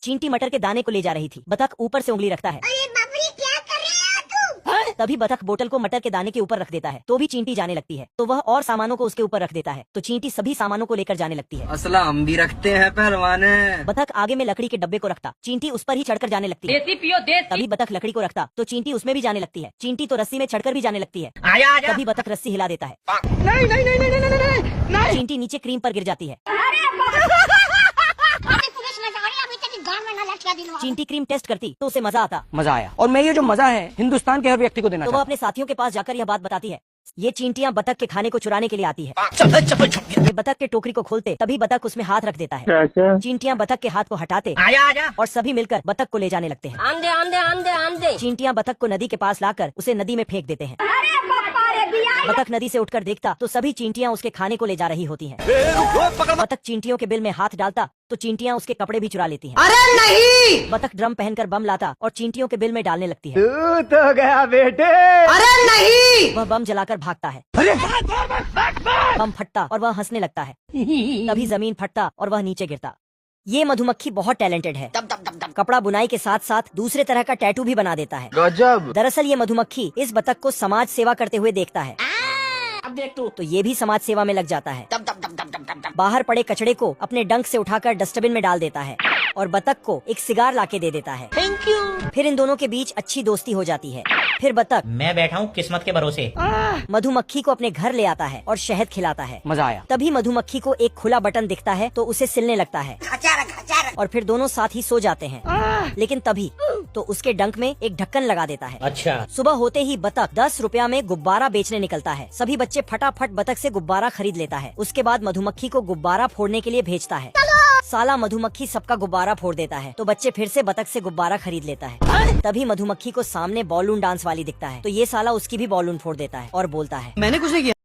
चींटी मटर के दाने को ले जा रही थी। बतख ऊपर से उंगली रखता है। अरे बाप रे, क्या कर रहे हो तुम? तभी बतख बोतल को मटर के दाने के ऊपर रख देता है, तो भी चींटी जाने लगती है। तो वह और सामानों को उसके ऊपर रख देता है, तो चींटी सभी सामानों को लेकर जाने लगती है। असला हम भी रखते हैं पहलवान। बतख आगे में लकड़ी के डब्बे को रखता, चींटी उस पर ही चढ़कर जाने लगती है। देसी पियो देसी। तभी बतख लकड़ी को रखता, तो चींटी उसमें भी जाने लगती है। चींटी तो रस्सी में चढ़कर भी जाने लगती है। आजा आजा। तभी बतख रस्सी हिला देता है, नहीं नहीं नहीं नहीं नहीं नहीं नहीं। चींटी नीचे क्रीम पर गिर जाती है। अरे पुलिस न जा रही, अभी तक गांव में न लटका दिलवा। चींटी क्रीम टेस्ट करती तो उसे मजा आता, मजा आया, और मैं ये जो मजा है हिंदुस्तान के हर व्यक्ति को देना तो वह चाहता अपने साथियों के पास जाकर यह बात बताती है। ये चींटियां बतख के खाने को चुराने के लिए आती है। हूँ। ये बतख के टोकरी को खोलते, तभी बतख उसमें हाथ रख देता है। चींटियां बतख के हाथ को हटाते आजा आजा। और सभी मिलकर बतख को ले जाने लगते हैं। आंदे आंदे आंदे आंदे। चींटियां बतख को नदी के पास लाकर उसे नदी में फेंक देते हैं। बतख नदी से उठकर देखता तो सभी चींटियां उसके खाने को ले जा रही होती हैं। बतख चींटियों के बिल में हाथ डालता तो चींटियां उसके कपड़े भी चुरा लेती हैं। अरे नहीं, बतख ड्रम पहनकर बम लाता और चींटियों के बिल में डालने लगती है। तू तो गया बेटे। अरे नहीं, वह बम जलाकर भागता है। अरे बम फटता और वह हंसने लगता है। तभी जमीन फटता और वह नीचे गिरता। ये मधुमक्खी बहुत टैलेंटेड है। कपड़ा बुनाई के साथ साथ दूसरे तरह का टैटू भी बना देता है। गजब। दरअसल ये मधुमक्खी इस बतख को समाज सेवा करते हुए देखता है। अब देख तू। तो ये भी समाज सेवा में लग जाता है। बाहर पड़े कचड़े को अपने डंक से उठाकर डस्टबिन में डाल देता है और बतख को एक सिगार लाके दे देता है। Thank you. फिर इन दोनों के बीच अच्छी दोस्ती हो जाती है। फिर बतख मैं बैठा हूँ किस्मत के भरोसे। मधुमक्खी को अपने घर ले आता है और शहद खिलाता है। मजा आया। तभी मधुमक्खी को एक खुला बटन दिखता है तो उसे सिलने लगता है और फिर दोनों साथ ही सो जाते हैं। लेकिन तभी तो उसके डंक में एक ढक्कन लगा देता है। अच्छा। सुबह होते ही बतख 10 रुपया में गुब्बारा बेचने निकलता है। सभी बच्चे फटाफट बतख से गुब्बारा खरीद लेता है। उसके बाद मधुमक्खी को गुब्बारा फोड़ने के लिए भेजता है। साला मधुमक्खी सबका गुब्बारा फोड़ देता है, तो बच्चे फिर से बतख से गुब्बारा खरीद लेता है। तभी मधुमक्खी को सामने बॉलून डांस वाली दिखता है, तो ये साला उसकी भी बॉलून फोड़ देता है और बोलता है, मैंने कुछ नहीं किया।